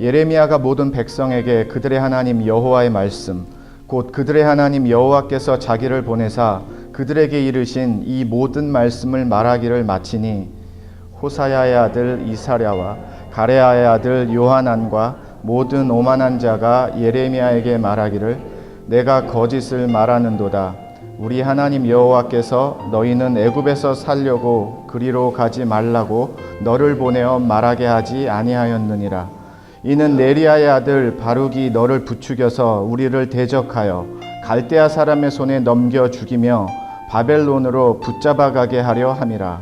예레미야가 모든 백성에게 그들의 하나님 여호와의 말씀, 곧 그들의 하나님 여호와께서 자기를 보내사 그들에게 이르신 이 모든 말씀을 말하기를 마치니 호사야의 아들 이사랴와 가레아의 아들 요하난과 모든 오만한 자가 예레미야에게 말하기를 내가 거짓을 말하는도다. 우리 하나님 여호와께서 너희는 애굽에서 살려고 그리로 가지 말라고 너를 보내어 말하게 하지 아니하였느니라. 이는 네리야의 아들 바룩이 너를 부추겨서 우리를 대적하여 갈대아 사람의 손에 넘겨 죽이며 바벨론으로 붙잡아 가게 하려 함이라.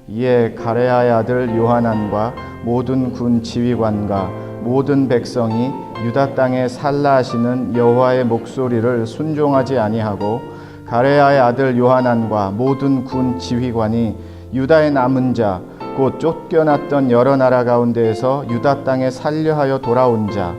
이에 가레아의 아들 요하난과 모든 군 지휘관과 모든 백성이 유다 땅에 살라 하시는 여호와의 목소리를 순종하지 아니하고 가레아의 아들 요하난과 모든 군 지휘관이 유다의 남은 자 곧 쫓겨났던 여러 나라 가운데에서 유다 땅에 살려하여 돌아온 자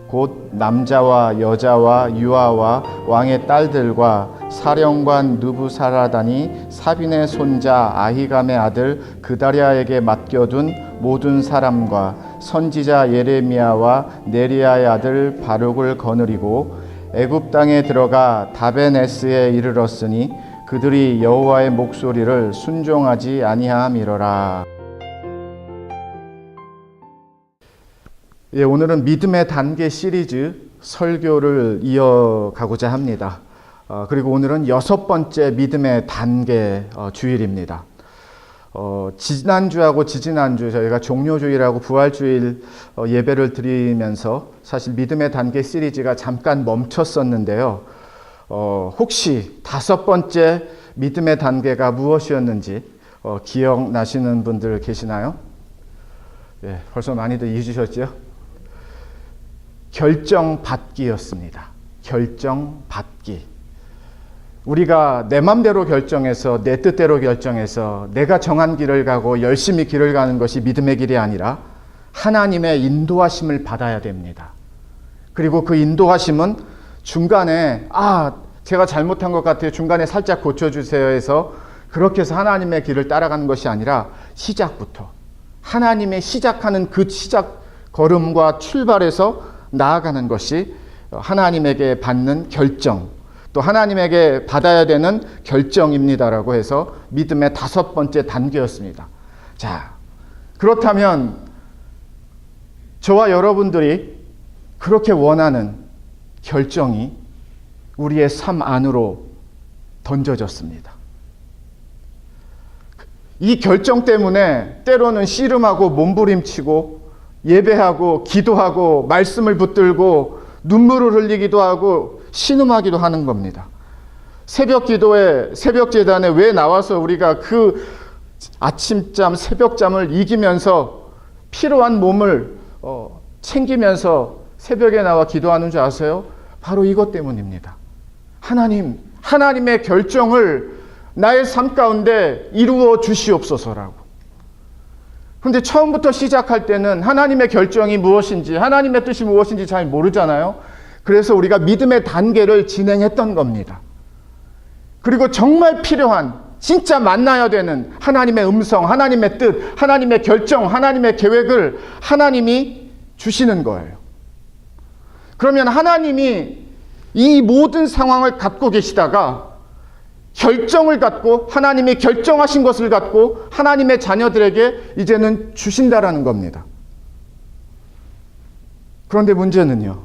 곧 남자와 여자와 유아와 왕의 딸들과 사령관 느부사라단이 사빈의 손자 아히감의 아들 그다랴에게 맡겨둔 모든 사람과 선지자 예레미야와 네리야의 아들 바룩을 거느리고 애굽 땅에 들어가 다베네스에 이르렀으니 그들이 여호와의 목소리를 순종하지 아니함이로라. 오늘은 믿음의 단계 시리즈 설교를 이어가고자 합니다. 그리고 오늘은 6번째 믿음의 단계 주일입니다. 지난주하고 지지난주 저희가 종료주일하고 부활주일 예배를 드리면서 사실 믿음의 단계 시리즈가 잠깐 멈췄었는데요. 혹시 5번째 믿음의 단계가 무엇이었는지 기억나시는 분들 계시나요? 예, 벌써 많이들 잊으셨죠? 결정받기였습니다. 결정받기. 우리가 내 맘대로 결정해서 내 뜻대로 결정해서 내가 정한 길을 가고 열심히 길을 가는 것이 믿음의 길이 아니라 하나님의 인도하심을 받아야 됩니다. 그리고 그 인도하심은 중간에 제가 잘못한 것 같아요. 중간에 살짝 고쳐주세요 해서 그렇게 해서 하나님의 길을 따라가는 것이 아니라 시작부터 하나님의 시작하는 그 시작 걸음과 출발에서 나아가는 것이 하나님에게 받는 결정, 또 하나님에게 받아야 되는 결정입니다라고 해서 믿음의 5번째 단계였습니다. 자, 그렇다면 저와 여러분들이 그렇게 원하는 결정이 우리의 삶 안으로 던져졌습니다. 이 결정 때문에 때로는 씨름하고 몸부림치고 예배하고 기도하고 말씀을 붙들고 눈물을 흘리기도 하고 신음하기도 하는 겁니다. 새벽 기도에 새벽 제단에 왜 나와서 우리가 그 아침잠 새벽잠을 이기면서 피로한 몸을 챙기면서 새벽에 나와 기도하는 줄 아세요? 바로 이것 때문입니다. 하나님의 결정을 나의 삶 가운데 이루어 주시옵소서라고. 그런데 처음부터 시작할 때는 하나님의 결정이 무엇인지 하나님의 뜻이 무엇인지 잘 모르잖아요. 그래서 우리가 믿음의 단계를 진행했던 겁니다. 그리고 정말 필요한 진짜 만나야 되는 하나님의 음성, 하나님의 뜻, 하나님의 결정, 하나님의 계획을 하나님이 주시는 거예요. 그러면 하나님이 이 모든 상황을 갖고 계시다가 결정을 갖고 하나님이 결정하신 것을 갖고 하나님의 자녀들에게 이제는 주신다라는 겁니다. 그런데 문제는요,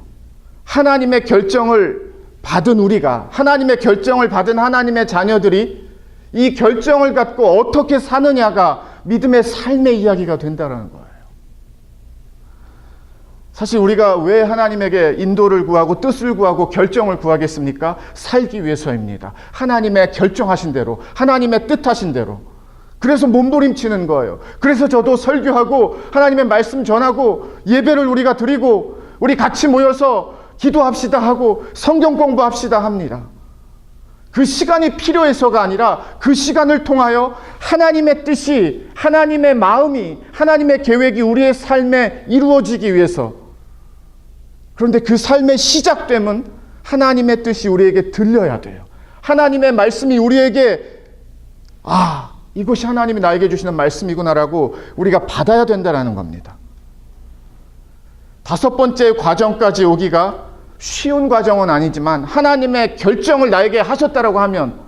하나님의 결정을 받은 우리가, 하나님의 결정을 받은 하나님의 자녀들이 이 결정을 갖고 어떻게 사느냐가 믿음의 삶의 이야기가 된다는 거예요. 사실 우리가 왜 하나님에게 인도를 구하고 뜻을 구하고 결정을 구하겠습니까? 살기 위해서입니다. 하나님의 결정하신 대로, 하나님의 뜻하신 대로. 그래서 몸부림치는 거예요. 그래서 저도 설교하고 하나님의 말씀 전하고 예배를 우리가 드리고 우리 같이 모여서 기도합시다 하고 성경 공부합시다 합니다. 그 시간이 필요해서가 아니라 그 시간을 통하여 하나님의 뜻이, 하나님의 마음이, 하나님의 계획이 우리의 삶에 이루어지기 위해서. 그런데 그 삶의 시작됨은 하나님의 뜻이 우리에게 들려야 돼요. 하나님의 말씀이 우리에게 이것이 하나님이 나에게 주시는 말씀이구나라고 우리가 받아야 된다는 겁니다. 5번째 과정까지 오기가 쉬운 과정은 아니지만 하나님의 결정을 나에게 하셨다라고 하면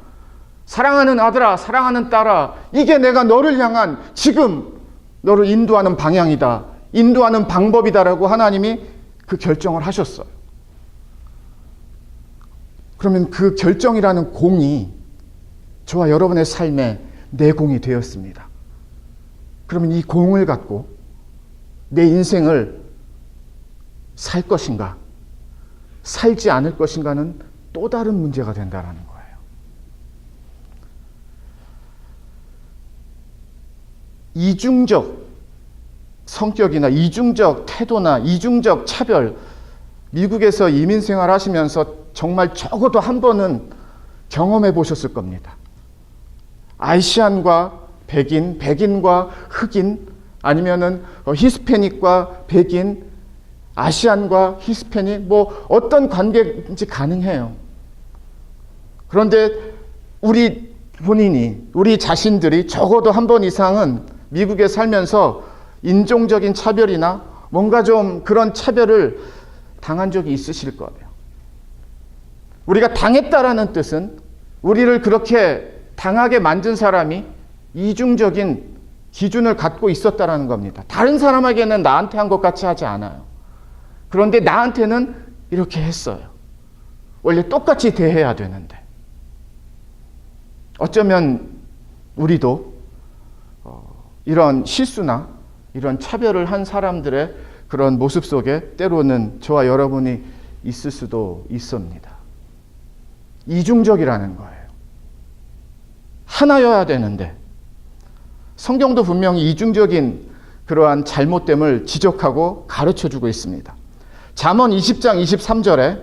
사랑하는 아들아, 사랑하는 딸아, 이게 내가 너를 향한 지금 너를 인도하는 방향이다, 인도하는 방법이다라고 하나님이 그 결정을 하셨어요. 그러면 그 결정이라는 공이 저와 여러분의 삶에 내 공이 되었습니다. 그러면 이 공을 갖고 내 인생을 살 것인가, 살지 않을 것인가는 또 다른 문제가 된다는 거예요. 이중적 성격이나 이중적 태도나 이중적 차별, 미국에서 이민 생활 하시면서 정말 적어도 한 번은 경험해 보셨을 겁니다. 아시안과 백인, 백인과 흑인, 아니면은 히스패닉과 백인, 아시안과 히스패닉, 뭐 어떤 관계인지 가능해요. 그런데 우리 본인이, 우리 자신들이 적어도 한 번 이상은 미국에 살면서 인종적인 차별이나 뭔가 좀 그런 차별을 당한 적이 있으실 거예요. 우리가 당했다라는 뜻은 우리를 그렇게 당하게 만든 사람이 이중적인 기준을 갖고 있었다라는 겁니다. 다른 사람에게는 나한테 한 것 같이 하지 않아요. 그런데 나한테는 이렇게 했어요. 원래 똑같이 대해야 되는데. 어쩌면 우리도 이런 실수나 이런 차별을 한 사람들의 그런 모습 속에 때로는 저와 여러분이 있을 수도 있습니다. 이중적이라는 거예요. 하나여야 되는데 성경도 분명히 이중적인 그러한 잘못됨을 지적하고 가르쳐주고 있습니다. 잠언 20장 23절에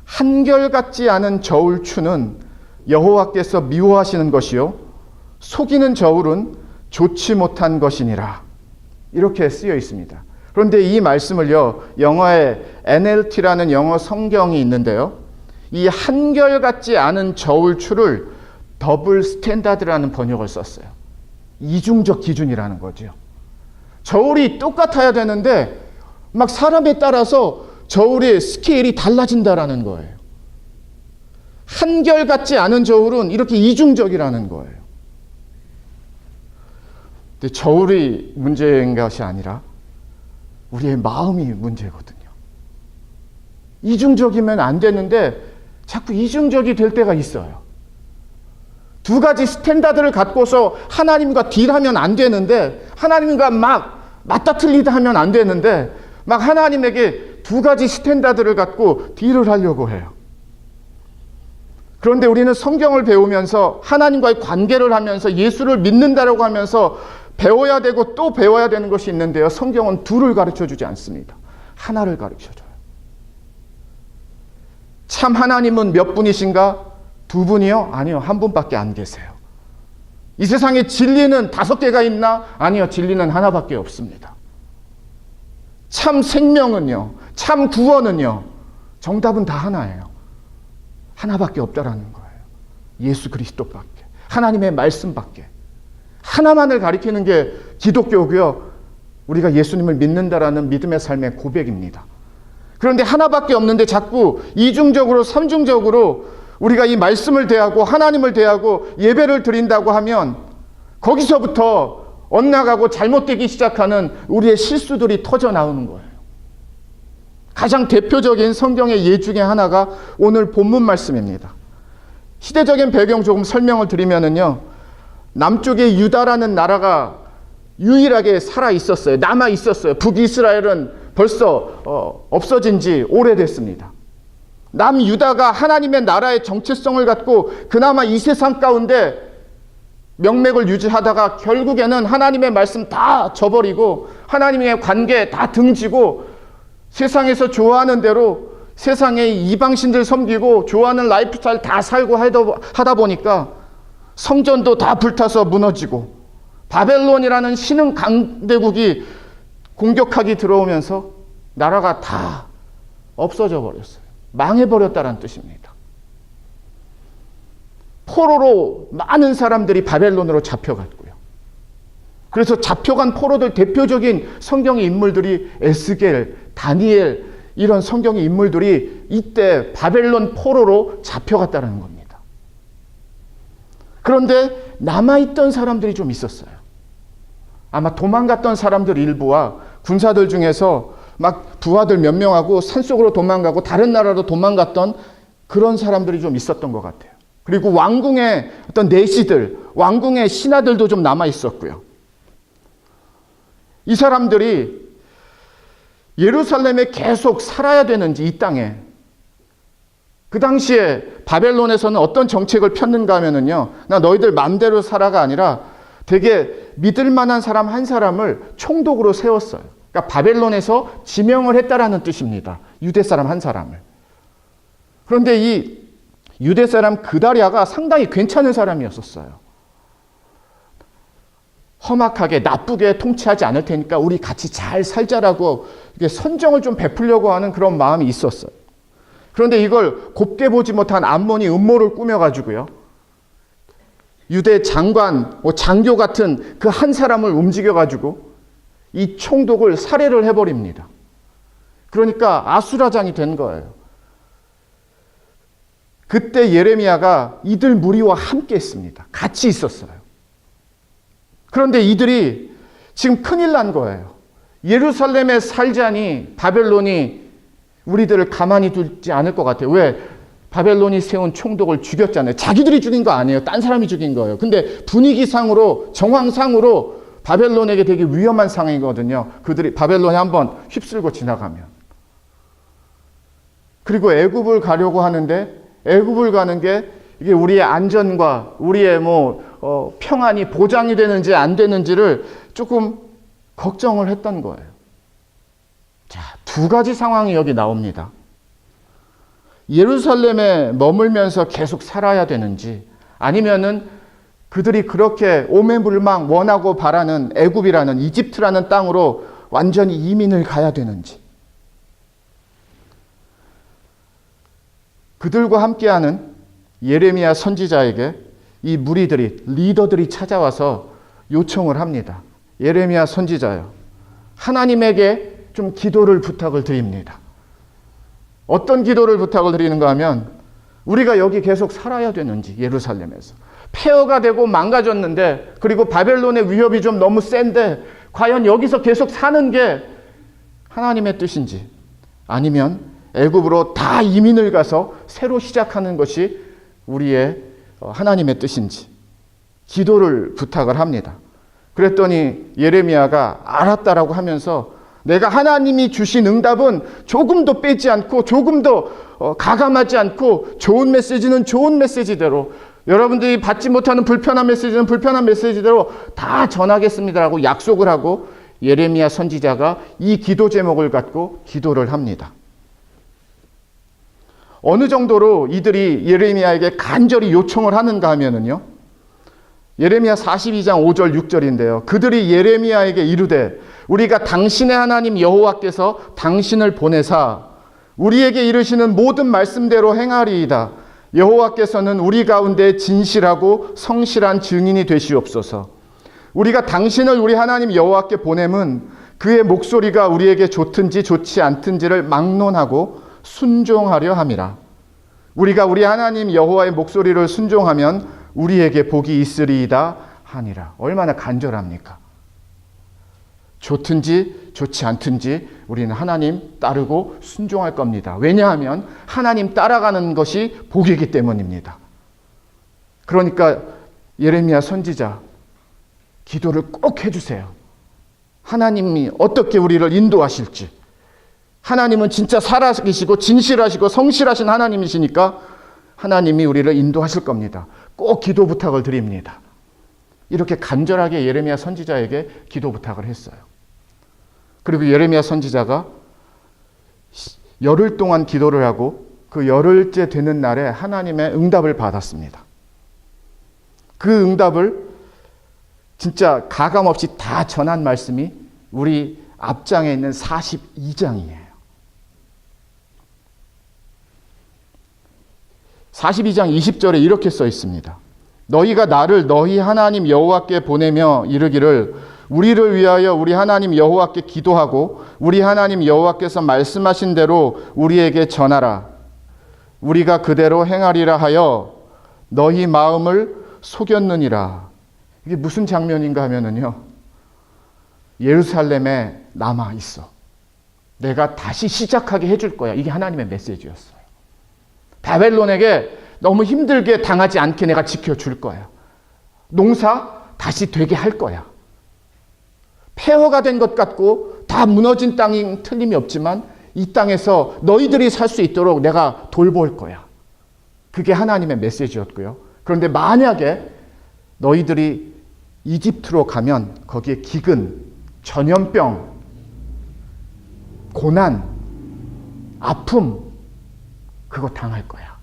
한결같지 않은 저울추는 여호와께서 미워하시는 것이요 속이는 저울은 좋지 못한 것이니라, 이렇게 쓰여 있습니다. 그런데 이 말씀을요, 영어에 NLT라는 영어 성경이 있는데요, 이 한결같지 않은 저울추를 더블 스탠다드라는 번역을 썼어요. 이중적 기준이라는 거죠. 저울이 똑같아야 되는데 막 사람에 따라서 저울의 스케일이 달라진다라는 거예요. 한결같지 않은 저울은 이렇게 이중적이라는 거예요. 근데 저울이 문제인 것이 아니라 우리의 마음이 문제거든요. 이중적이면 안 되는데 자꾸 이중적이 될 때가 있어요. 두 가지 스탠다드를 갖고서 하나님과 딜하면 안 되는데, 하나님과 막 맞다 틀리다 하면 안 되는데, 막 하나님에게 두 가지 스탠다드를 갖고 딜을 하려고 해요. 그런데 우리는 성경을 배우면서 하나님과의 관계를 하면서 예수를 믿는다라고 하면서 배워야 되고 또 배워야 되는 것이 있는데요, 성경은 둘을 가르쳐주지 않습니다. 하나를 가르쳐줘요. 참 하나님은 몇 분이신가? 두 분이요? 아니요, 한 분밖에 안 계세요. 이 세상에 진리는 5개가 있나? 아니요, 진리는 하나밖에 없습니다. 참 생명은요, 참 구원은요, 정답은 다 하나예요. 하나밖에 없다라는 거예요. 예수 그리스도밖에, 하나님의 말씀밖에. 하나만을 가리키는 게 기독교고요, 우리가 예수님을 믿는다라는 믿음의 삶의 고백입니다. 그런데 하나밖에 없는데 자꾸 이중적으로 삼중적으로 우리가 이 말씀을 대하고 하나님을 대하고 예배를 드린다고 하면 거기서부터 엇나가고 잘못되기 시작하는 우리의 실수들이 터져 나오는 거예요. 가장 대표적인 성경의 예 중에 하나가 오늘 본문 말씀입니다. 시대적인 배경 조금 설명을 드리면은요, 남쪽에 유다라는 나라가 유일하게 살아 있었어요. 남아 있었어요. 북이스라엘은 벌써 없어진 지 오래됐습니다. 남유다가 하나님의 나라의 정체성을 갖고 그나마 이 세상 가운데 명맥을 유지하다가 결국에는 하나님의 말씀 다 저버리고 하나님의 관계 다 등지고 세상에서 좋아하는 대로 세상의 이방신들 섬기고 좋아하는 라이프 스타일 다 살고 하다 보니까 성전도 다 불타서 무너지고 바벨론이라는 신흥 강대국이 공격하기 들어오면서 나라가 다 없어져 버렸어요. 망해버렸다는 뜻입니다. 포로로 많은 사람들이 바벨론으로 잡혀갔고요. 그래서 잡혀간 포로들 대표적인 성경의 인물들이 에스겔, 다니엘, 이런 성경의 인물들이 이때 바벨론 포로로 잡혀갔다는 겁니다. 그런데 남아있던 사람들이 좀 있었어요. 아마 도망갔던 사람들 일부와 군사들 중에서 막 부하들 몇 명하고 산속으로 도망가고 다른 나라로 도망갔던 그런 사람들이 좀 있었던 것 같아요. 그리고 왕궁의 어떤 내시들, 왕궁의 신하들도 좀 남아 있었고요. 이 사람들이 예루살렘에 계속 살아야 되는지, 이 땅에. 그 당시에 바벨론에서는 어떤 정책을 폈는가 하면은요, 나 너희들 마음대로 살아가 아니라 되게 믿을 만한 사람 한 사람을 총독으로 세웠어요. 그러니까 바벨론에서 지명을 했다라는 뜻입니다. 유대 사람 한 사람을. 그런데 이 유대 사람 그다랴가 상당히 괜찮은 사람이었었어요. 험악하게 나쁘게 통치하지 않을 테니까 우리 같이 잘 살자라고 이게 선정을 좀 베풀려고 하는 그런 마음이 있었어요. 그런데 이걸 곱게 보지 못한 암몬이 음모를 꾸며가지고요, 유대 장관, 장교 같은 그 한 사람을 움직여가지고 이 총독을 살해를 해버립니다. 그러니까 아수라장이 된 거예요. 그때 예레미야가 이들 무리와 함께 했습니다. 같이 있었어요. 그런데 이들이 지금 큰일 난 거예요. 예루살렘에 살자니 바벨론이 우리들을 가만히 두지 않을 것 같아요. 왜? 바벨론이 세운 총독을 죽였잖아요. 자기들이 죽인 거 아니에요. 딴 사람이 죽인 거예요. 근데 분위기상으로, 정황상으로 바벨론에게 되게 위험한 상황이거든요. 그들이 바벨론에 한번 휩쓸고 지나가면. 그리고 애굽을 가려고 하는데 애굽을 가는 게 이게 우리의 안전과 우리의 평안이 보장이 되는지 안 되는지를 조금 걱정을 했던 거예요. 자, 두 가지 상황이 여기 나옵니다. 예루살렘에 머물면서 계속 살아야 되는지, 아니면은 그들이 그렇게 오매불망 원하고 바라는 애굽이라는, 이집트라는 땅으로 완전히 이민을 가야 되는지. 그들과 함께하는 예레미야 선지자에게 이 무리들이, 리더들이 찾아와서 요청을 합니다. 예레미야 선지자요, 하나님에게 좀 기도를 부탁을 드립니다. 어떤 기도를 부탁을 드리는가 하면, 우리가 여기 계속 살아야 되는지, 예루살렘에서 폐허가 되고 망가졌는데, 그리고 바벨론의 위협이 좀 너무 센데 과연 여기서 계속 사는 게 하나님의 뜻인지, 아니면 애굽으로 다 이민을 가서 새로 시작하는 것이 우리의 하나님의 뜻인지 기도를 부탁을 합니다. 그랬더니 예레미야가 알았다라고 하면서, 내가 하나님이 주신 응답은 조금도 빼지 않고 조금도 가감하지 않고, 좋은 메시지는 좋은 메시지대로, 여러분들이 받지 못하는 불편한 메시지는 불편한 메시지대로 다 전하겠습니다라고 약속을 하고, 예레미야 선지자가 이 기도 제목을 갖고 기도를 합니다. 어느 정도로 이들이 예레미야에게 간절히 요청을 하는가 하면은요, 예레미야 42장 5절 6절인데요. 그들이 예레미야에게 이르되, 우리가 당신의 하나님 여호와께서 당신을 보내사 우리에게 이르시는 모든 말씀대로 행하리이다. 여호와께서는 우리 가운데 진실하고 성실한 증인이 되시옵소서. 우리가 당신을 우리 하나님 여호와께 보냄은 그의 목소리가 우리에게 좋든지 좋지 않든지를 막론하고 순종하려 함이라. 우리가 우리 하나님 여호와의 목소리를 순종하면 우리에게 복이 있으리이다 하니라. 얼마나 간절합니까? 좋든지 좋지 않든지 우리는 하나님 따르고 순종할 겁니다. 왜냐하면 하나님 따라가는 것이 복이기 때문입니다. 그러니까 예레미야 선지자, 기도를 꼭 해주세요. 하나님이 어떻게 우리를 인도하실지. 하나님은 진짜 살아계시고 진실하시고 성실하신 하나님이시니까 하나님이 우리를 인도하실 겁니다. 꼭 기도 부탁을 드립니다. 이렇게 간절하게 예레미야 선지자에게 기도 부탁을 했어요. 그리고 예레미야 선지자가 열흘 동안 기도를 하고 그 열흘째 되는 날에 하나님의 응답을 받았습니다. 그 응답을 진짜 가감없이 다 전한 말씀이 우리 앞장에 있는 42장이에요. 42장 20절에 이렇게 써 있습니다. 너희가 나를 너희 하나님 여호와께 보내며 이르기를 우리를 위하여 우리 하나님 여호와께 기도하고 우리 하나님 여호와께서 말씀하신 대로 우리에게 전하라. 우리가 그대로 행하리라 하여 너희 마음을 속였느니라. 이게 무슨 장면인가 하면은요, 예루살렘에 남아 있어. 내가 다시 시작하게 해줄 거야. 이게 하나님의 메시지였어요. 바벨론에게 너무 힘들게 당하지 않게 내가 지켜줄 거야. 농사 다시 되게 할 거야. 폐허가 된 것 같고 다 무너진 땅이 틀림이 없지만 이 땅에서 너희들이 살 수 있도록 내가 돌볼 거야. 그게 하나님의 메시지였고요. 그런데 만약에 너희들이 이집트로 가면 거기에 기근, 전염병, 고난, 아픔, 그거 당할 거야.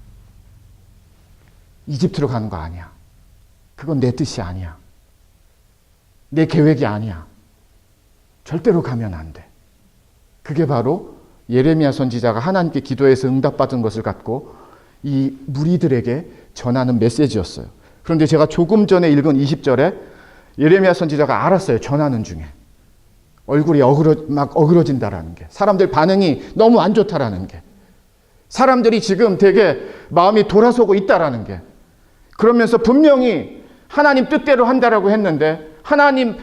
이집트로 가는 거 아니야. 그건 내 뜻이 아니야. 내 계획이 아니야. 절대로 가면 안 돼. 그게 바로 예레미야 선지자가 하나님께 기도해서 응답받은 것을 갖고 이 무리들에게 전하는 메시지였어요. 그런데 제가 조금 전에 읽은 20절에 예레미야 선지자가 알았어요. 전하는 중에. 얼굴이 막 어그러진다라는 게. 사람들 반응이 너무 안 좋다라는 게. 사람들이 지금 되게 마음이 돌아서고 있다라는 게. 그러면서 분명히 하나님 뜻대로 한다라고 했는데, 하나님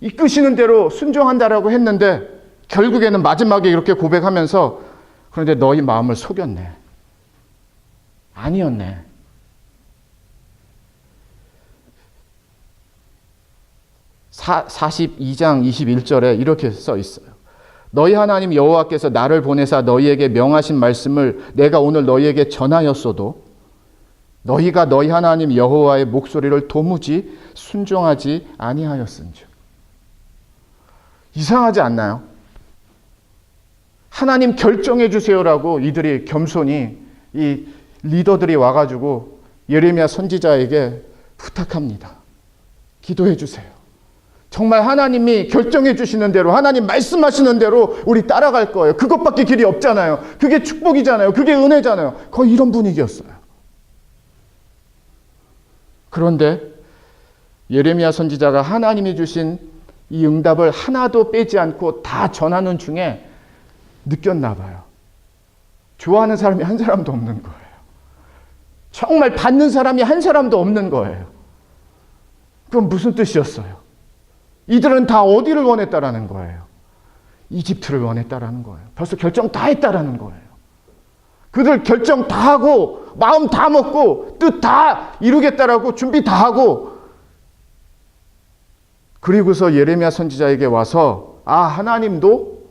이끄시는 대로 순종한다라고 했는데, 결국에는 마지막에 이렇게 고백하면서, 그런데 너희 마음을 속였네. 아니었네. 42장 21절에 이렇게 써 있어요. 너희 하나님 여호와께서 나를 보내사 너희에게 명하신 말씀을 내가 오늘 너희에게 전하였어도 너희가 너희 하나님 여호와의 목소리를 도무지 순종하지 아니하였은즉. 이상하지 않나요? 하나님 결정해 주세요라고 이들이 겸손히, 이 리더들이 와가지고 예레미야 선지자에게 부탁합니다. 기도해 주세요. 정말 하나님이 결정해 주시는 대로, 하나님 말씀하시는 대로 우리 따라갈 거예요. 그것밖에 길이 없잖아요. 그게 축복이잖아요. 그게 은혜잖아요. 거의 이런 분위기였어요. 그런데 예레미야 선지자가 하나님이 주신 이 응답을 하나도 빼지 않고 다 전하는 중에 느꼈나 봐요. 좋아하는 사람이 한 사람도 없는 거예요. 정말 받는 사람이 한 사람도 없는 거예요. 그건 무슨 뜻이었어요? 이들은 다 어디를 원했다라는 거예요? 이집트를 원했다라는 거예요. 벌써 결정 다 했다라는 거예요. 그들 결정 다 하고 마음 다 먹고 뜻 다 이루겠다라고 준비 다 하고, 그리고서 예레미야 선지자에게 와서 하나님도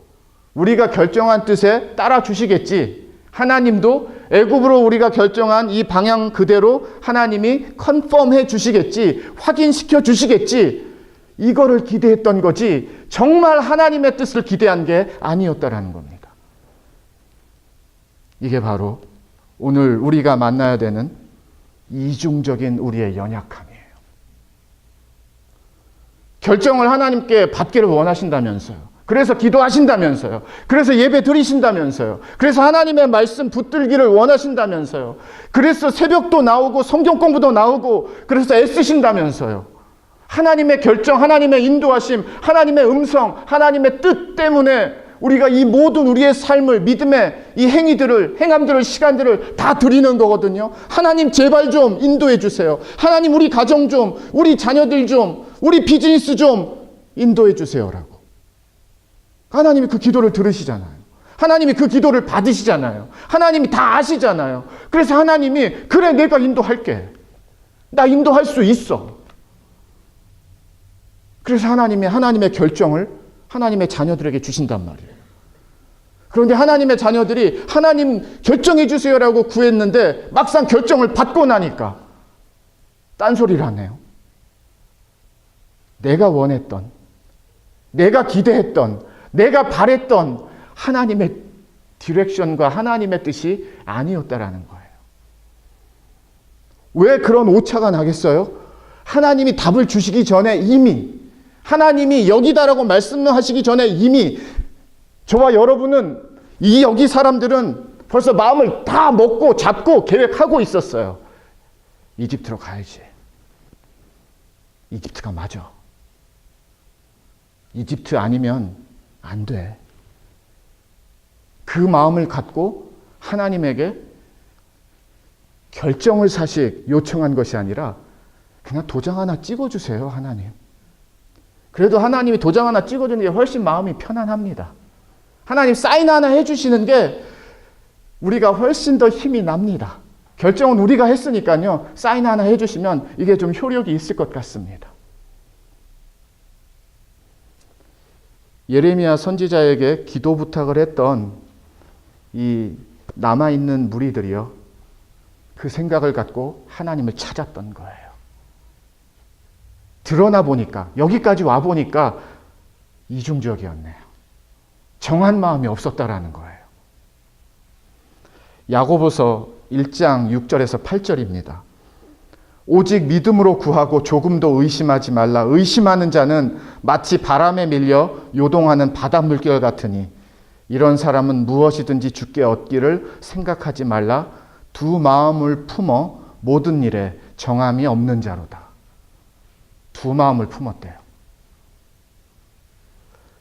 우리가 결정한 뜻에 따라 주시겠지. 하나님도 애굽으로 우리가 결정한 이 방향 그대로 하나님이 컨펌해 주시겠지. 확인시켜 주시겠지. 이거를 기대했던 거지 정말 하나님의 뜻을 기대한 게 아니었다라는 겁니다. 이게 바로 오늘 우리가 만나야 되는 이중적인 우리의 연약함이에요. 결정을 하나님께 받기를 원하신다면서요. 그래서 기도하신다면서요. 그래서 예배 드리신다면서요. 그래서 하나님의 말씀 붙들기를 원하신다면서요. 그래서 새벽도 나오고 성경 공부도 나오고 그래서 애쓰신다면서요. 하나님의 결정, 하나님의 인도하심, 하나님의 음성, 하나님의 뜻 때문에 우리가 이 모든 우리의 삶을, 믿음의 이 행함들을, 시간들을 다 드리는 거거든요. 하나님 제발 좀 인도해 주세요. 하나님 우리 가정 좀, 우리 자녀들 좀, 우리 비즈니스 좀 인도해 주세요라고. 하나님이 그 기도를 들으시잖아요. 하나님이 그 기도를 받으시잖아요. 하나님이 다 아시잖아요. 그래서 하나님이 그래 내가 인도할게. 나 인도할 수 있어. 그래서 하나님의 결정을 하나님의 자녀들에게 주신단 말이에요. 그런데 하나님의 자녀들이 하나님 결정해 주세요라고 구했는데 막상 결정을 받고 나니까 딴소리를 하네요. 내가 원했던, 내가 기대했던, 내가 바랬던 하나님의 디렉션과 하나님의 뜻이 아니었다라는 거예요. 왜 그런 오차가 나겠어요? 하나님이 답을 주시기 전에 이미, 하나님이 여기다라고 말씀하시기 전에 이미 저와 여러분은, 여기 사람들은 벌써 마음을 다 먹고 잡고 계획하고 있었어요. 이집트로 가야지. 이집트가 맞아. 이집트 아니면 안 돼. 그 마음을 갖고 하나님에게 결정을 사실 요청한 것이 아니라 그냥 도장 하나 찍어주세요, 하나님. 그래도 하나님이 도장 하나 찍어주는 게 훨씬 마음이 편안합니다. 하나님 사인 하나 해주시는 게 우리가 훨씬 더 힘이 납니다. 결정은 우리가 했으니까요. 사인 하나 해주시면 이게 좀 효력이 있을 것 같습니다. 예레미야 선지자에게 기도 부탁을 했던 이 남아있는 무리들이요. 그 생각을 갖고 하나님을 찾았던 거예요. 드러나 보니까, 여기까지 와 보니까 이중적이었네요. 정한 마음이 없었다라는 거예요. 야고보서 1장 6절에서 8절입니다. 오직 믿음으로 구하고 조금도 의심하지 말라. 의심하는 자는 마치 바람에 밀려 요동하는 바닷물결 같으니 이런 사람은 무엇이든지 주께 얻기를 생각하지 말라. 두 마음을 품어 모든 일에 정함이 없는 자로다. 두 마음을 품었대요.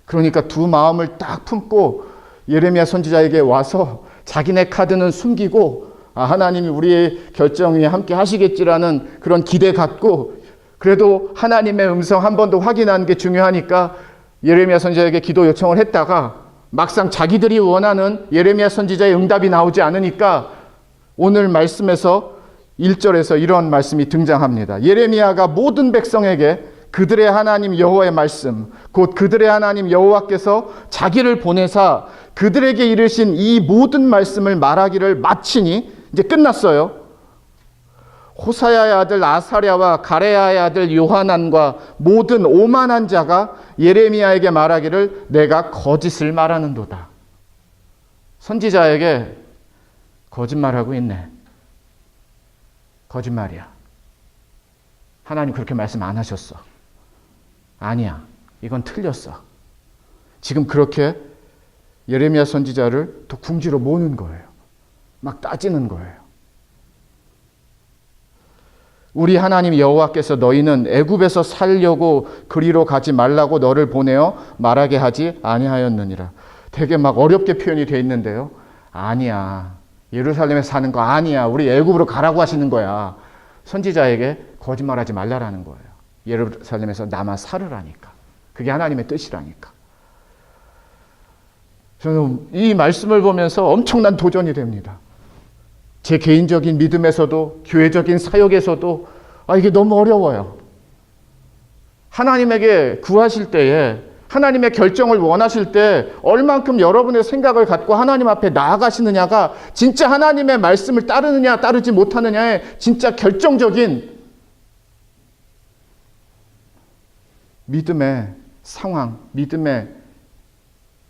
그러니까 두 마음을 딱 품고 예레미야 선지자에게 와서 자기네 카드는 숨기고 하나님이 우리의 결정 위에 함께 하시겠지라는 그런 기대 갖고 그래도 하나님의 음성 한 번 더 확인하는 게 중요하니까 예레미야 선지자에게 기도 요청을 했다가 막상 자기들이 원하는 예레미야 선지자의 응답이 나오지 않으니까 오늘 말씀에서 1절에서 이런 말씀이 등장합니다. 예레미야가 모든 백성에게 그들의 하나님 여호와의 말씀, 곧 그들의 하나님 여호와께서 자기를 보내사 그들에게 이르신 이 모든 말씀을 말하기를 마치니 이제 끝났어요. 호사야의 아들 아사랴와 가레야의 아들 요하난과 모든 오만한 자가 예레미야에게 말하기를 내가 거짓을 말하는도다. 선지자에게 거짓말하고 있네. 거짓말이야. 하나님 그렇게 말씀 안 하셨어. 아니야. 이건 틀렸어. 지금 그렇게 예레미야 선지자를 또 궁지로 모는 거예요. 막 따지는 거예요. 우리 하나님 여호와께서 너희는 애굽에서 살려고 그리로 가지 말라고 너를 보내어 말하게 하지 아니하였느니라. 되게 막 어렵게 표현이 되어 있는데요. 아니야. 예루살렘에 사는 거 아니야. 우리 애굽으로 가라고 하시는 거야. 선지자에게 거짓말하지 말라라는 거예요. 예루살렘에서 남아 살으라니까. 그게 하나님의 뜻이라니까. 저는 이 말씀을 보면서 엄청난 도전이 됩니다. 제 개인적인 믿음에서도 교회적인 사역에서도 이게 너무 어려워요. 하나님에게 구하실 때에 하나님의 결정을 원하실 때 얼만큼 여러분의 생각을 갖고 하나님 앞에 나아가시느냐가 진짜 하나님의 말씀을 따르느냐 따르지 못하느냐의 진짜 결정적인 믿음의 상황, 믿음의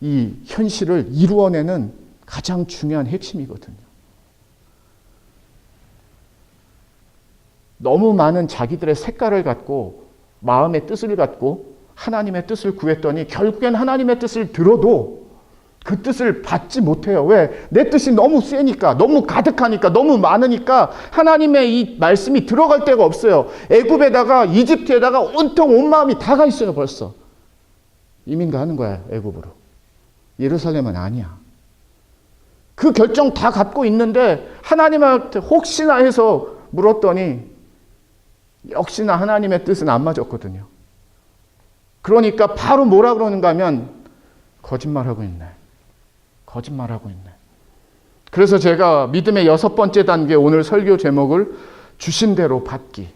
이 현실을 이루어내는 가장 중요한 핵심이거든요. 너무 많은 자기들의 색깔을 갖고 마음의 뜻을 갖고 하나님의 뜻을 구했더니 결국엔 하나님의 뜻을 들어도 그 뜻을 받지 못해요. 왜? 내 뜻이 너무 세니까, 너무 가득하니까, 너무 많으니까 하나님의 이 말씀이 들어갈 데가 없어요. 애굽에다가 이집트에다가 온통 온 마음이 다 가 있어요. 벌써. 이민 가는 거야. 애굽으로. 예루살렘은 아니야. 그 결정 다 갖고 있는데 하나님한테 혹시나 해서 물었더니 역시나 하나님의 뜻은 안 맞았거든요. 그러니까 바로 뭐라 그러는가 하면 거짓말하고 있네. 거짓말하고 있네. 그래서 제가 믿음의 6번째 단계 오늘 설교 제목을 주신 대로 받기.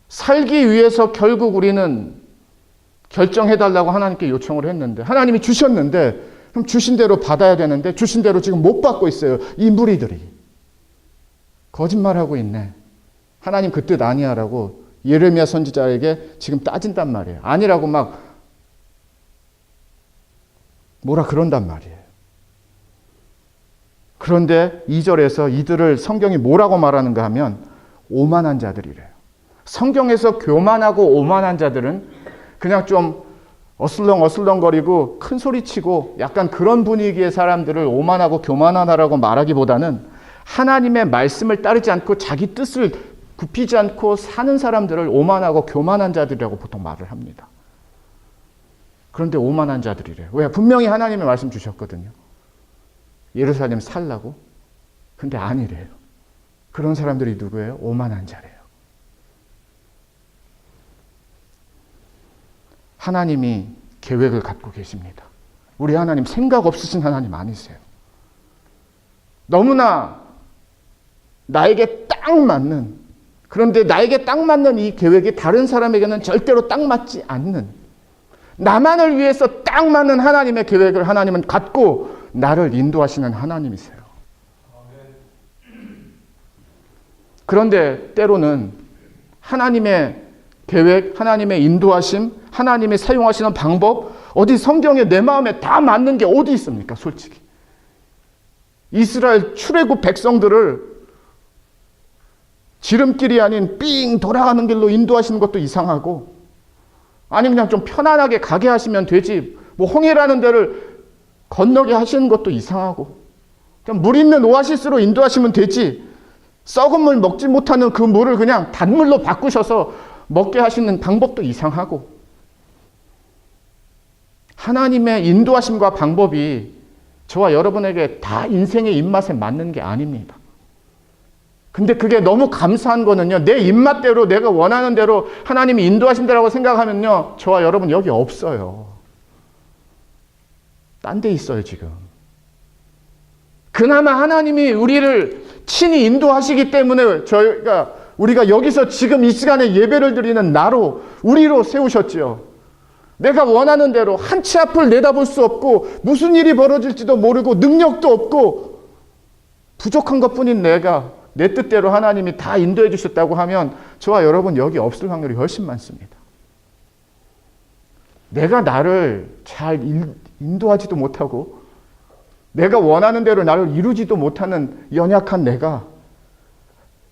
살기 위해서 결국 우리는 결정해달라고 하나님께 요청을 했는데 하나님이 주셨는데 그럼 주신 대로 받아야 되는데 주신 대로 지금 못 받고 있어요. 이 무리들이. 거짓말하고 있네. 하나님 그 뜻 아니야라고 예레미야 선지자에게 지금 따진단 말이에요. 아니라고 막 뭐라 그런단 말이에요. 그런데 2절에서 이들을 성경이 뭐라고 말하는가 하면 오만한 자들이래요. 성경에서 교만하고 오만한 자들은 그냥 좀 어슬렁어슬렁거리고 큰 소리치고 약간 그런 분위기의 사람들을 오만하고 교만하다라고 말하기보다는 하나님의 말씀을 따르지 않고 자기 뜻을 굽히지 않고 사는 사람들을 오만하고 교만한 자들이라고 보통 말을 합니다. 그런데 오만한 자들이래요. 왜? 분명히 하나님의 말씀 주셨거든요. 예루살렘 살라고. 근데 아니래요. 그런 사람들이 누구예요? 오만한 자래요. 하나님이 계획을 갖고 계십니다. 우리 하나님 생각 없으신 하나님 아니세요. 너무나 나에게 딱 맞는, 그런데 나에게 딱 맞는 이 계획이 다른 사람에게는 절대로 딱 맞지 않는, 나만을 위해서 딱 맞는 하나님의 계획을 하나님은 갖고 나를 인도하시는 하나님이세요. 그런데 때로는 하나님의 계획, 하나님의 인도하심, 하나님의 사용하시는 방법, 어디 성경에 내 마음에 다 맞는 게 어디 있습니까? 솔직히. 이스라엘 출애굽 백성들을 지름길이 아닌 삥 돌아가는 길로 인도하시는 것도 이상하고, 아니 그냥 좀 편안하게 가게 하시면 되지, 뭐 홍해라는 데를 건너게 하시는 것도 이상하고, 그냥 물 있는 오아시스로 인도하시면 되지, 썩은 물 먹지 못하는 그 물을 그냥 단물로 바꾸셔서 먹게 하시는 방법도 이상하고, 하나님의 인도하심과 방법이 저와 여러분에게 다 인생의 입맛에 맞는 게 아닙니다. 근데 그게 너무 감사한 거는요, 내 입맛대로 내가 원하는 대로 하나님이 인도하신다라고 생각하면요, 저와 여러분 여기 없어요. 딴 데 있어요 지금. 그나마 하나님이 우리를 친히 인도하시기 때문에 우리가 여기서 지금 이 시간에 예배를 드리는 나로, 우리로 세우셨지요. 내가 원하는 대로 한 치 앞을 내다볼 수 없고, 무슨 일이 벌어질지도 모르고, 능력도 없고, 부족한 것뿐인 내가 내 뜻대로 하나님이 다 인도해 주셨다고 하면 저와 여러분 여기 없을 확률이 훨씬 많습니다. 내가 나를 잘 인도하지도 못하고, 내가 원하는 대로 나를 이루지도 못하는 연약한 내가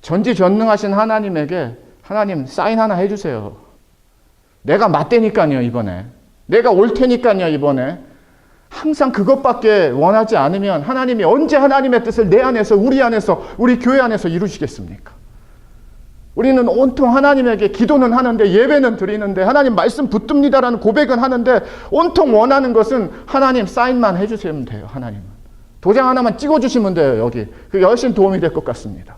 전지전능하신 하나님에게, 하나님 사인 하나 해주세요. 내가 맞대니까요 이번에. 내가 올 테니까요 이번에. 항상 그것밖에 원하지 않으면 하나님이 언제 하나님의 뜻을 내 안에서, 우리 안에서, 우리 교회 안에서 이루시겠습니까? 우리는 온통 하나님에게 기도는 하는데, 예배는 드리는데, 하나님 말씀 붙듭니다라는 고백은 하는데, 온통 원하는 것은 하나님 사인만 해주시면 돼요. 하나님은 도장 하나만 찍어주시면 돼요. 여기 그게 훨씬 도움이 될 것 같습니다.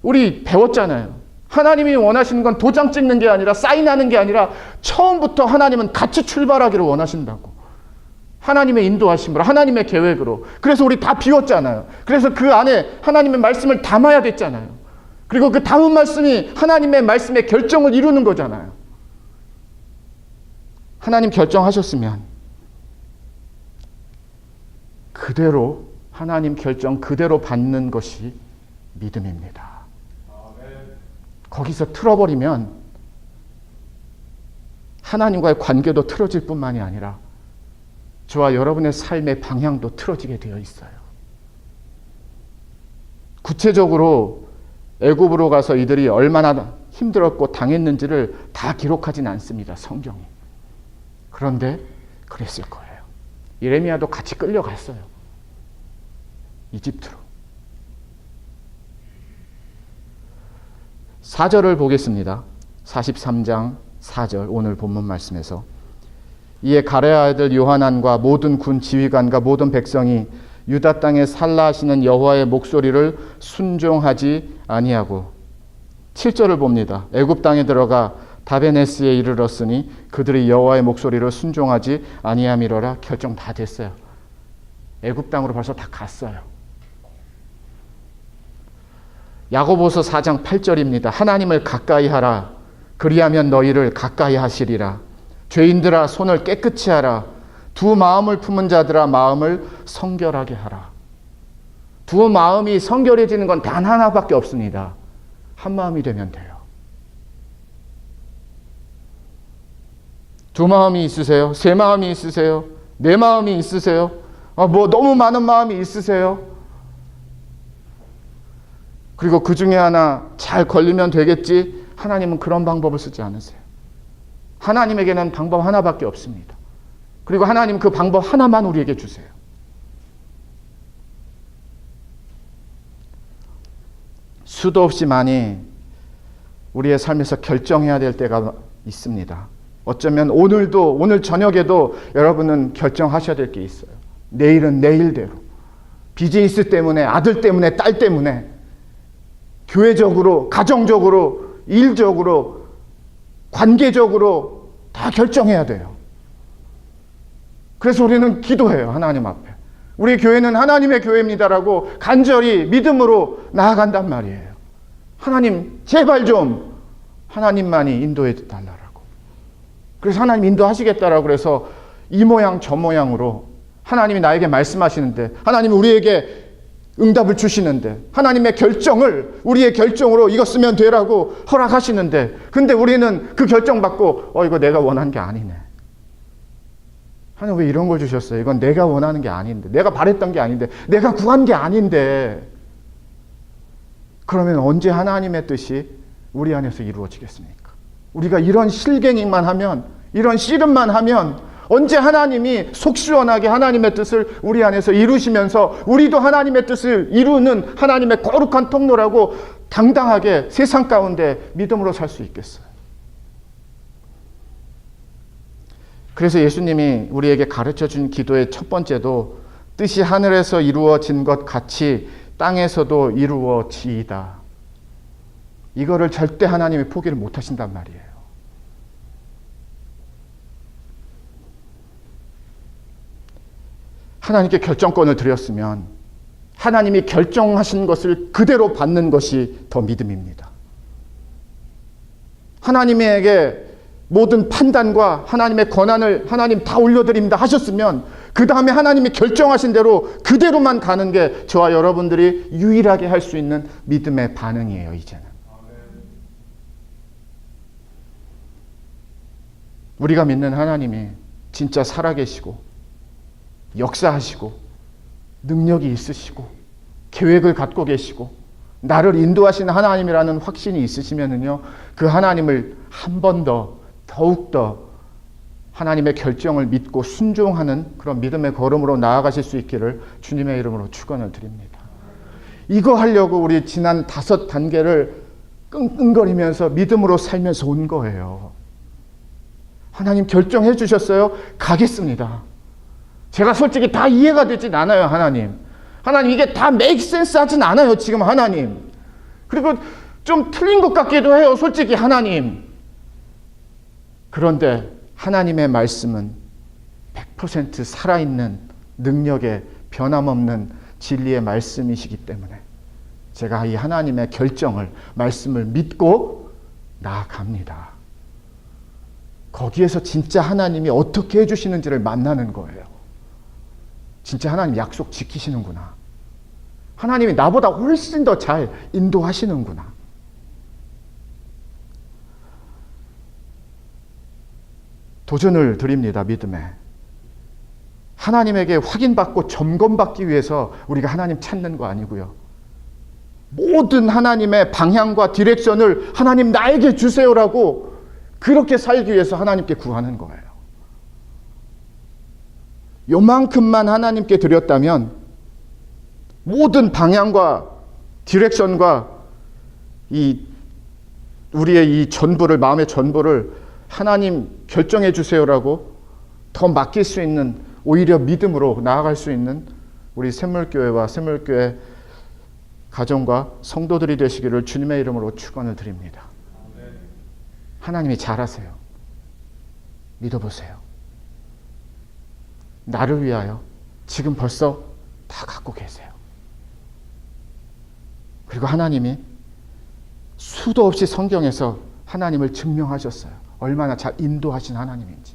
우리 배웠잖아요. 하나님이 원하시는 건 도장 찍는 게 아니라, 사인하는 게 아니라, 처음부터 하나님은 같이 출발하기를 원하신다고. 하나님의 인도하심으로, 하나님의 계획으로. 그래서 우리 다 비웠잖아요. 그래서 그 안에 하나님의 말씀을 담아야 됐잖아요. 그리고 그 담은 말씀이 하나님의 말씀의 결정을 이루는 거잖아요. 하나님 결정하셨으면 그대로, 하나님 결정 그대로 받는 것이 믿음입니다. 거기서 틀어버리면 하나님과의 관계도 틀어질 뿐만이 아니라 저와 여러분의 삶의 방향도 틀어지게 되어 있어요. 구체적으로 애굽으로 가서 이들이 얼마나 힘들었고 당했는지를 다 기록하진 않습니다, 성경이. 그런데 그랬을 거예요. 예레미야도 같이 끌려갔어요, 이집트로. 4절을 보겠습니다. 43장 4절, 오늘 본문 말씀에서. 이에 가레아 아들 요하난과 모든 군 지휘관과 모든 백성이 유다 땅에 살라 하시는 여호와의 목소리를 순종하지 아니하고, 7절을 봅니다. 애굽 땅에 들어가 다베네스에 이르렀으니 그들이 여호와의 목소리를 순종하지 아니함이로라. 결정 다 됐어요. 애굽 땅으로 벌써 다 갔어요. 야고보서 4장 8절입니다. 하나님을 가까이 하라. 그리하면 너희를 가까이 하시리라. 죄인들아 손을 깨끗이 하라. 두 마음을 품은 자들아 마음을 성결하게 하라. 두 마음이 성결해지는 건 단 하나밖에 없습니다. 한 마음이 되면 돼요. 두 마음이 있으세요? 세 마음이 있으세요? 네 마음이 있으세요? 너무 많은 마음이 있으세요? 그리고 그 중에 하나 잘 걸리면 되겠지. 하나님은 그런 방법을 쓰지 않으세요. 하나님에게는 방법 하나밖에 없습니다. 그리고 하나님 그 방법 하나만 우리에게 주세요. 수도 없이 많이 우리의 삶에서 결정해야 될 때가 있습니다. 어쩌면 오늘 저녁에도 여러분은 결정하셔야 될 게 있어요. 내일은 내일대로. 비즈니스 때문에, 아들 때문에, 딸 때문에, 교회적으로, 가정적으로, 일적으로, 관계적으로 다 결정해야 돼요. 그래서 우리는 기도해요. 하나님 앞에. 우리 교회는 하나님의 교회입니다라고 간절히 믿음으로 나아간단 말이에요. 하나님 제발 좀 하나님만이 인도해 달라고. 그래서 하나님 인도하시겠다라고 그래서 이 모양 저 모양으로 하나님이 나에게 말씀하시는데, 하나님이 우리에게 응답을 주시는데, 하나님의 결정을 우리의 결정으로 이거 쓰면 되라고 허락하시는데, 근데 우리는 그 결정 받고 이거 내가 원한 게 아니네. 하나님 왜 이런 걸 주셨어요? 이건 내가 원하는 게 아닌데, 내가 바랬던 게 아닌데, 내가 구한 게 아닌데. 그러면 언제 하나님의 뜻이 우리 안에서 이루어지겠습니까? 우리가 이런 실갱이만 하면, 이런 씨름만 하면 언제 하나님이 속 시원하게 하나님의 뜻을 우리 안에서 이루시면서 우리도 하나님의 뜻을 이루는 하나님의 거룩한 통로라고 당당하게 세상 가운데 믿음으로 살 수 있겠어요? 그래서 예수님이 우리에게 가르쳐준 기도의 첫 번째도 뜻이 하늘에서 이루어진 것 같이 땅에서도 이루어지이다. 이거를 절대 하나님이 포기를 못 하신단 말이에요. 하나님께 결정권을 드렸으면 하나님이 결정하신 것을 그대로 받는 것이 더 믿음입니다. 하나님에게 모든 판단과 하나님의 권한을 하나님 다 올려드립니다 하셨으면 그 다음에 하나님이 결정하신 대로 그대로만 가는 게 저와 여러분들이 유일하게 할 수 있는 믿음의 반응이에요. 이제는 우리가 믿는 하나님이 진짜 살아계시고 역사하시고 능력이 있으시고 계획을 갖고 계시고 나를 인도하시는 하나님이라는 확신이 있으시면은요, 그 하나님을 한 번 더 더욱더 하나님의 결정을 믿고 순종하는 그런 믿음의 걸음으로 나아가실 수 있기를 주님의 이름으로 축원을 드립니다. 이거 하려고 우리 지난 5단계를 끙끙거리면서 믿음으로 살면서 온 거예요. 하나님 결정해 주셨어요? 가겠습니다. 제가 솔직히 다 이해가 되진 않아요. 하나님 이게 다 make sense 하진 않아요. 지금 하나님. 그리고 좀 틀린 것 같기도 해요. 솔직히 하나님. 그런데 하나님의 말씀은 100% 살아있는 능력의 변함없는 진리의 말씀이시기 때문에 제가 이 하나님의 결정을, 말씀을 믿고 나아갑니다. 거기에서 진짜 하나님이 어떻게 해주시는지를 만나는 거예요. 진짜 하나님 약속 지키시는구나. 하나님이 나보다 훨씬 더 잘 인도하시는구나. 도전을 드립니다. 믿음에. 하나님에게 확인받고 점검받기 위해서 우리가 하나님 찾는 거 아니고요. 모든 하나님의 방향과 디렉션을 하나님 나에게 주세요라고 그렇게 살기 위해서 하나님께 구하는 거예요. 요만큼만 하나님께 드렸다면 모든 방향과 디렉션과 우리의 이 전부를, 마음의 전부를 하나님 결정해 주세요라고 더 맡길 수 있는, 오히려 믿음으로 나아갈 수 있는 우리 샘물교회와 샘물교회 가정과 성도들이 되시기를 주님의 이름으로 축원을 드립니다. 하나님이 잘하세요. 믿어보세요. 나를 위하여 지금 벌써 다 갖고 계세요. 그리고 하나님이 수도 없이 성경에서 하나님을 증명하셨어요. 얼마나 잘 인도하신 하나님인지.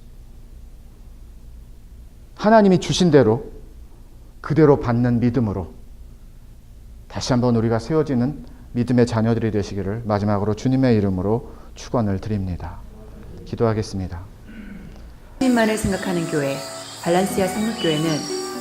하나님이 주신 대로 그대로 받는 믿음으로 다시 한번 우리가 세워지는 믿음의 자녀들이 되시기를 마지막으로 주님의 이름으로 축원을 드립니다. 기도하겠습니다. 주님만을 생각하는 교회 발란시아 성목교회는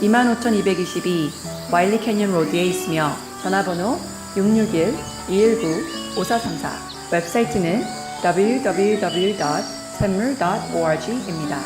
25222 와일리 캐년 로드에 있으며 전화번호 661-219-5434 웹사이트는 www.샘물.org입니다.